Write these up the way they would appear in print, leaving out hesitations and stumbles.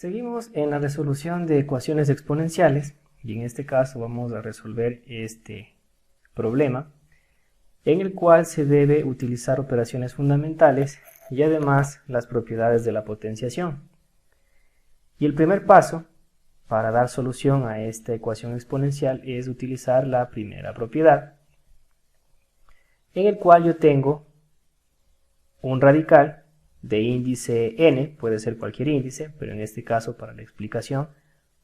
Seguimos en la resolución de ecuaciones exponenciales y en este caso vamos a resolver este problema en el cual se debe utilizar operaciones fundamentales y además las propiedades de la potenciación. Y el primer paso para dar solución a esta ecuación exponencial es utilizar la primera propiedad, en el cual yo tengo un radical de índice n, puede ser cualquier índice, pero en este caso para la explicación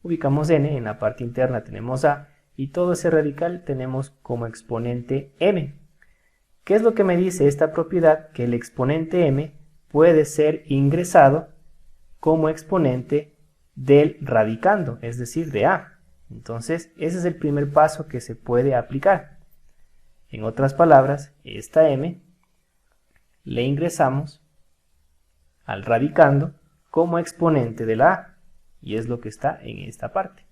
ubicamos n, en la parte interna tenemos a, y todo ese radical tenemos como exponente m. ¿Qué es lo que me dice esta propiedad? Que el exponente m puede ser ingresado como exponente del radicando, es decir, de a. Entonces, ese es el primer paso que se puede aplicar. En otras palabras, esta m le ingresamos al radicando como exponente de la a, y es lo que está en esta parte.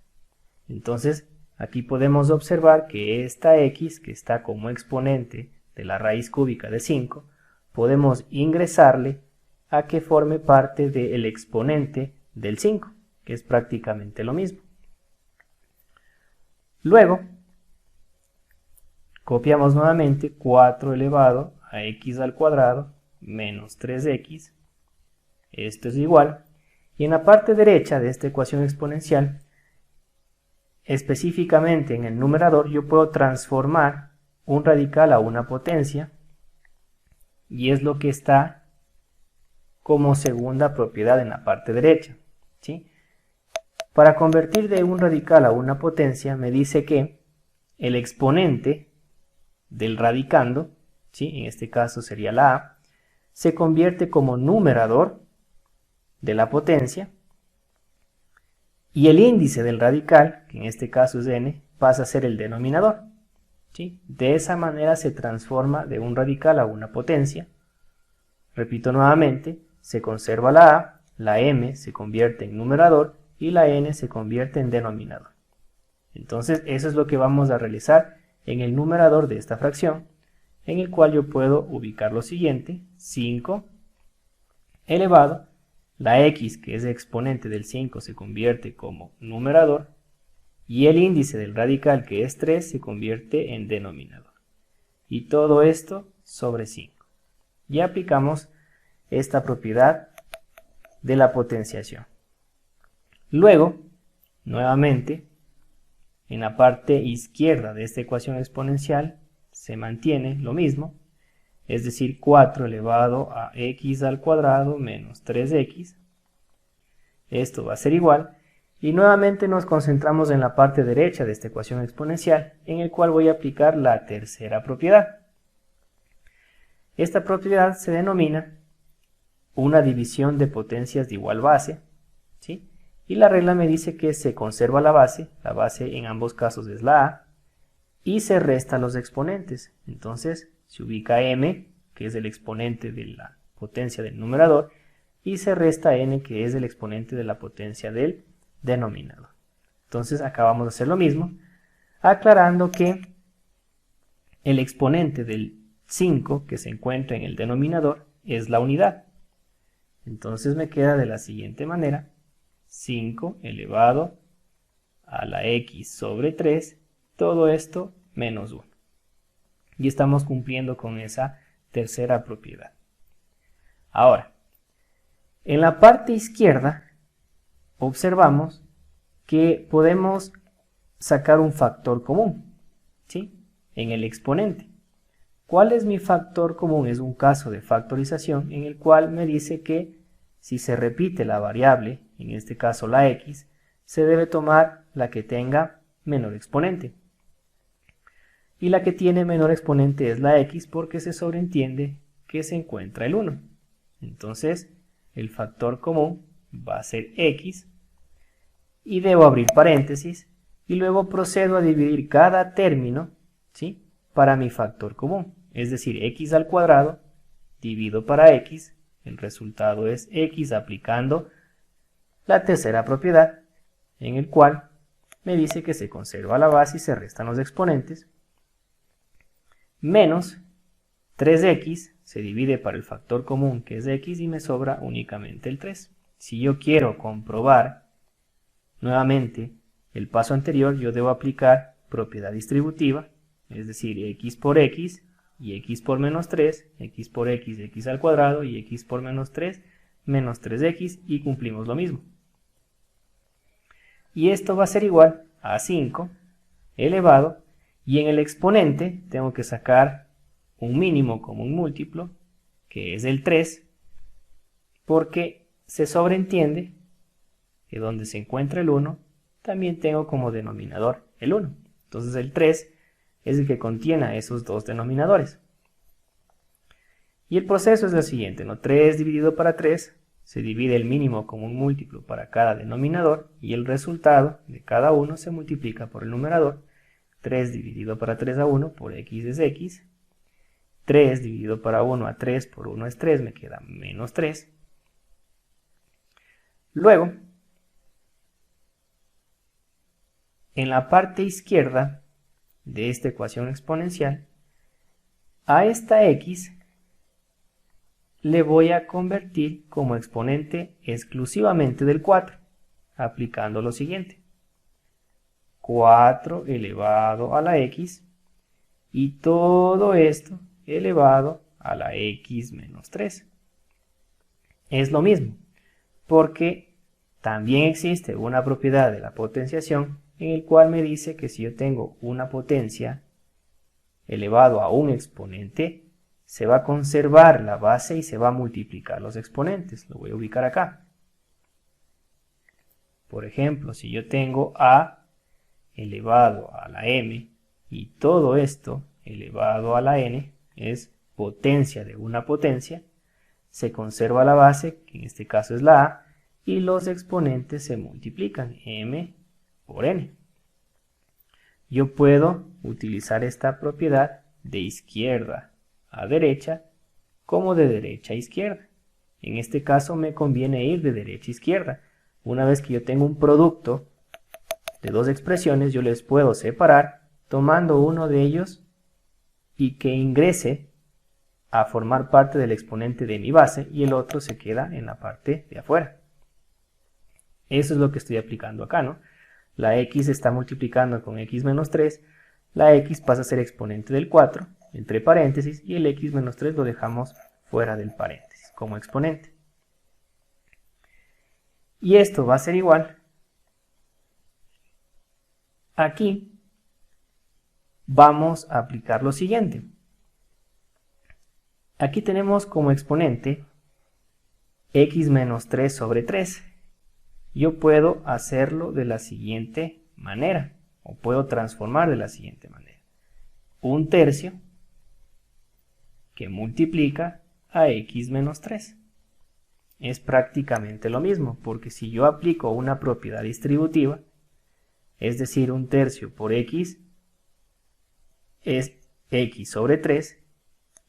Entonces, aquí podemos observar que esta x, que está como exponente de la raíz cúbica de 5, podemos ingresarle a que forme parte del exponente del 5, que es prácticamente lo mismo. Luego, copiamos nuevamente 4 elevado a x al cuadrado menos 3x. Esto es igual. Y en la parte derecha de esta ecuación exponencial, específicamente en el numerador, yo puedo transformar un radical a una potencia, y es lo que está como segunda propiedad en la parte derecha, ¿sí? Para convertir de un radical a una potencia, me dice que el exponente del radicando, ¿sí? En este caso sería la a, se convierte como numerador de la potencia, y el índice del radical, que en este caso es n, pasa a ser el denominador, ¿sí? De esa manera se transforma de un radical a una potencia. Repito nuevamente, se conserva la m se convierte en numerador y la n se convierte en denominador. Entonces eso es lo que vamos a realizar en el numerador de esta fracción, en el cual yo puedo ubicar lo siguiente: 5 elevado, la x, que es exponente del 5, se convierte como numerador, y el índice del radical, que es 3, se convierte en denominador. Y todo esto sobre 5. Y aplicamos esta propiedad de la potenciación. Luego, nuevamente, en la parte izquierda de esta ecuación exponencial se mantiene lo mismo, es decir, 4 elevado a x al cuadrado menos 3x. Esto va a ser igual, y nuevamente nos concentramos en la parte derecha de esta ecuación exponencial, en el cual voy a aplicar la tercera propiedad. Esta propiedad se denomina una división de potencias de igual base, ¿sí? Y la regla me dice que se conserva la base en ambos casos es la a, y se restan los exponentes. Entonces se ubica m, que es el exponente de la potencia del numerador, y se resta n, que es el exponente de la potencia del denominador. Entonces acá vamos a hacer lo mismo, aclarando que el exponente del 5 que se encuentra en el denominador es la unidad. Entonces me queda de la siguiente manera: 5 elevado a la x sobre 3, todo esto menos 1. Y estamos cumpliendo con esa tercera propiedad. Ahora, en la parte izquierda observamos que podemos sacar un factor común, ¿sí? En el exponente. ¿Cuál es mi factor común? Es un caso de factorización en el cual me dice que si se repite la variable, en este caso la x, se debe tomar la que tenga menor exponente. Y la que tiene menor exponente es la x, porque se sobreentiende que se encuentra el 1. Entonces, el factor común va a ser x, y debo abrir paréntesis, y luego procedo a dividir cada término, ¿sí?, para mi factor común. Es decir, x al cuadrado divido para x, el resultado es x aplicando la tercera propiedad, en el cual me dice que se conserva la base y se restan los exponentes, menos 3x se divide para el factor común, que es x, y me sobra únicamente el 3. si yo quiero comprobar nuevamente el paso anterior, yo debo aplicar propiedad distributiva, es decir, x por x y x por menos 3, x por x, x al cuadrado y x por menos 3, menos 3x, y cumplimos lo mismo. Y esto va a ser igual a 5 elevado, y en el exponente tengo que sacar un mínimo común múltiplo, que es el 3, porque se sobreentiende que donde se encuentra el 1, también tengo como denominador el 1. Entonces el 3 es el que contiene a esos dos denominadores. Y el proceso es el siguiente, ¿no? 3 dividido para 3, se divide el mínimo común múltiplo para cada denominador, y el resultado de cada uno se multiplica por el numerador. 3 dividido para 3 a 1 por x es x. 3 dividido para 1 a 3 por 1 es 3, me queda menos 3. Luego, en la parte izquierda de esta ecuación exponencial, a esta x le voy a convertir como exponente exclusivamente del 4, aplicando lo siguiente. 4 elevado a la x, y todo esto elevado a la x menos 3. Es lo mismo, porque también existe una propiedad de la potenciación en el cual me dice que si yo tengo una potencia elevado a un exponente, se va a conservar la base y se va a multiplicar los exponentes. Lo voy a ubicar acá. Por ejemplo, si yo tengo a elevado a la m y todo esto elevado a la n es potencia de una potencia, se conserva la base, que en este caso es la a, y los exponentes se multiplican, m por n. Yo puedo utilizar esta propiedad de izquierda a derecha como de derecha a izquierda. En este caso me conviene ir de derecha a izquierda. Una vez que yo tengo un producto de dos expresiones, yo les puedo separar tomando uno de ellos y que ingrese a formar parte del exponente de mi base, y el otro se queda en la parte de afuera. Eso es lo que estoy aplicando acá, ¿no? La x está multiplicando con x menos 3, la x pasa a ser exponente del 4, entre paréntesis, y el x menos 3 lo dejamos fuera del paréntesis, como exponente. Y esto va a ser igual. Aquí vamos a aplicar lo siguiente. Aquí tenemos como exponente x menos 3 sobre 3. Yo puedo hacerlo de la siguiente manera, o puedo transformar de la siguiente manera. Un tercio que multiplica a x menos 3. Es prácticamente lo mismo, porque si yo aplico una propiedad distributiva, es decir, un tercio por x es x sobre 3,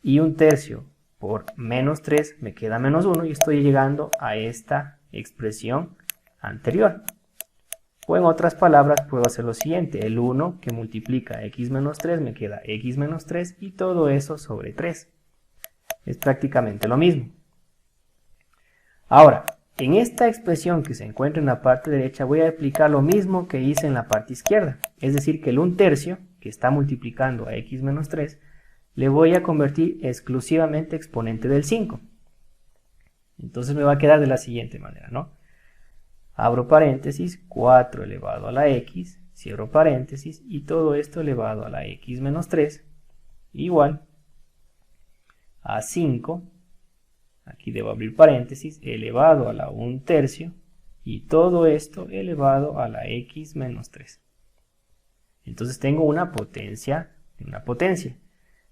y un tercio por menos 3 me queda menos 1, y estoy llegando a esta expresión anterior. O en otras palabras puedo hacer lo siguiente, el 1 que multiplica x menos 3 me queda x menos 3, y todo eso sobre 3. Es prácticamente lo mismo. Ahora, en esta expresión que se encuentra en la parte derecha voy a aplicar lo mismo que hice en la parte izquierda, es decir, que el 1/3 que está multiplicando a x menos 3 le voy a convertir exclusivamente exponente del 5. Entonces me va a quedar de la siguiente manera, ¿no? Abro paréntesis, 4 elevado a la x, cierro paréntesis, y todo esto elevado a la x menos 3, igual a 5, aquí debo abrir paréntesis, elevado a la 1/3, y todo esto elevado a la x menos 3. Entonces tengo una potencia,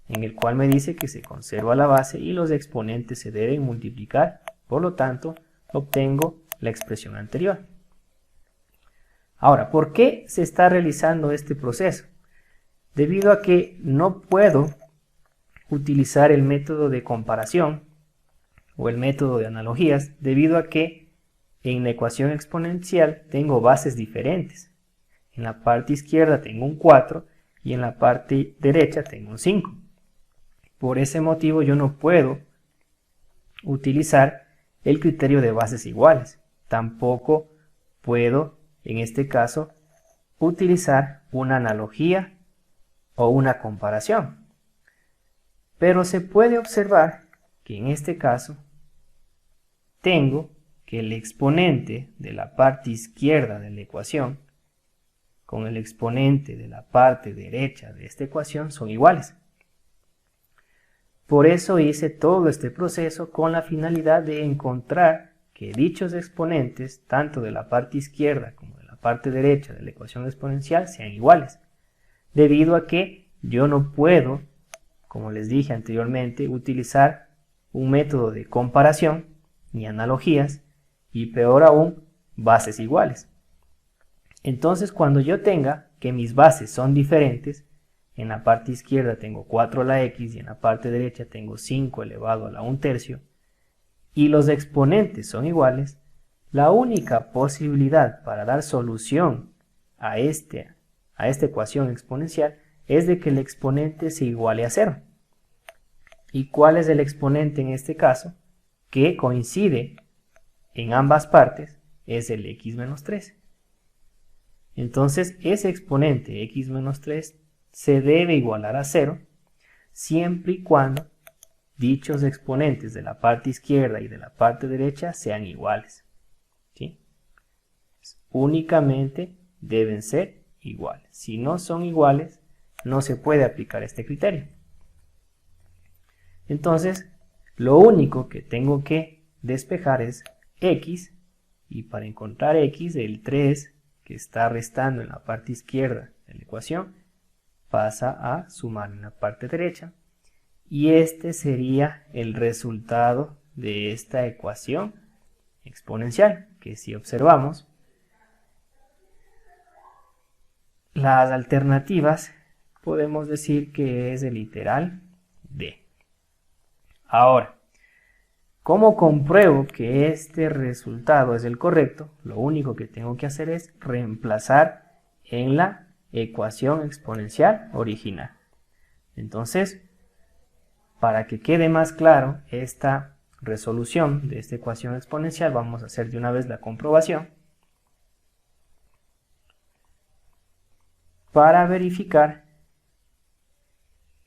en el cual me dice que se conserva la base y los exponentes se deben multiplicar, por lo tanto obtengo la expresión anterior. Ahora, ¿por qué se está realizando este proceso? Debido a que no puedo utilizar el método de comparación o el método de analogías, debido a que en la ecuación exponencial tengo bases diferentes. En la parte izquierda tengo un 4 y en la parte derecha tengo un 5. Por ese motivo yo no puedo utilizar el criterio de bases iguales. tampoco puedo, en este caso, utilizar una analogía o una comparación. Pero se puede observar que en este caso tengo que el exponente de la parte izquierda de la ecuación con el exponente de la parte derecha de esta ecuación son iguales. Por eso hice todo este proceso con la finalidad de encontrar que dichos exponentes, tanto de la parte izquierda como de la parte derecha de la ecuación exponencial, sean iguales. Debido a que yo no puedo, como les dije anteriormente, utilizar un método de comparación ni analogías y peor aún, bases iguales. Entonces, cuando yo tenga que mis bases son diferentes, en la parte izquierda tengo 4 a la x y en la parte derecha tengo 5 elevado a la 1/3, y los exponentes son iguales, la única posibilidad para dar solución a esta ecuación exponencial es de que el exponente se iguale a 0. ¿Y cuál es el exponente en este caso? Que coincide en ambas partes, es el x menos 3. Entonces ese exponente x menos 3 se debe igualar a 0 siempre y cuando dichos exponentes de la parte izquierda y de la parte derecha sean iguales. ¿Sí? Únicamente deben ser iguales. Si no son iguales, no se puede aplicar este criterio. Entonces, lo único que tengo que despejar es x, y para encontrar x, el 3 que está restando en la parte izquierda de la ecuación pasa a sumar en la parte derecha, y este sería el resultado de esta ecuación exponencial, que si observamos las alternativas, podemos decir que es el literal D. Ahora, ¿cómo compruebo que este resultado es el correcto? Lo único que tengo que hacer es reemplazar en la ecuación exponencial original. Entonces, para que quede más claro esta resolución de esta ecuación exponencial, vamos a hacer de una vez la comprobación para verificar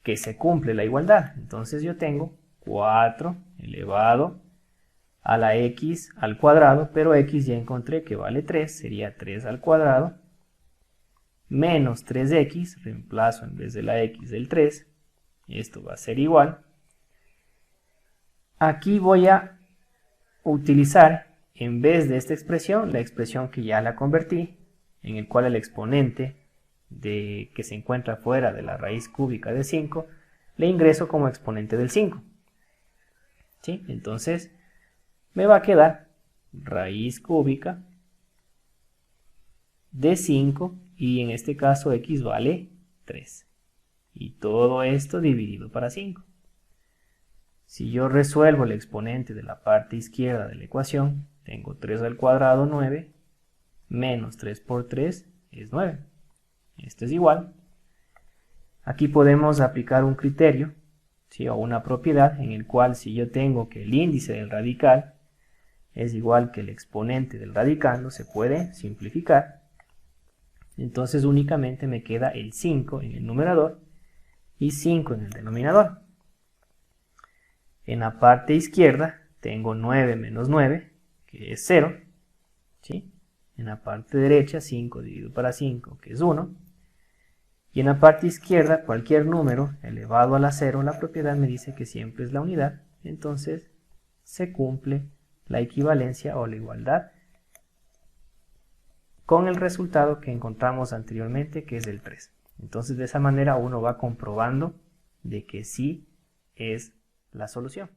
que se cumple la igualdad. Entonces yo tengo 4 elevado a la x al cuadrado, pero x ya encontré que vale 3, sería 3 al cuadrado, menos 3x, reemplazo en vez de la x del 3, esto va a ser igual. Aquí voy a utilizar, en vez de esta expresión, la expresión que ya la convertí, en el cual el exponente que se encuentra fuera de la raíz cúbica de 5, le ingreso como exponente del 5. ¿Sí? Entonces, me va a quedar raíz cúbica de 5, y en este caso x vale 3. Y todo esto dividido para 5. Si yo resuelvo el exponente de la parte izquierda de la ecuación, tengo 3 al cuadrado 9, menos 3 por 3 es 9. Esto es igual. Aquí podemos aplicar un criterio, ¿sí? O una propiedad en el cual si yo tengo que el índice del radical es igual que el exponente del radicando, se puede simplificar. Entonces únicamente me queda el 5 en el numerador y 5 en el denominador. En la parte izquierda tengo 9 menos 9, que es 0. ¿Sí? En la parte derecha 5 dividido para 5, que es 1. Y en la parte izquierda cualquier número elevado a la 0, la propiedad me dice que siempre es la unidad. Entonces se cumple la equivalencia o la igualdad con el resultado que encontramos anteriormente, que es el 3. Entonces de esa manera uno va comprobando de que sí es la solución.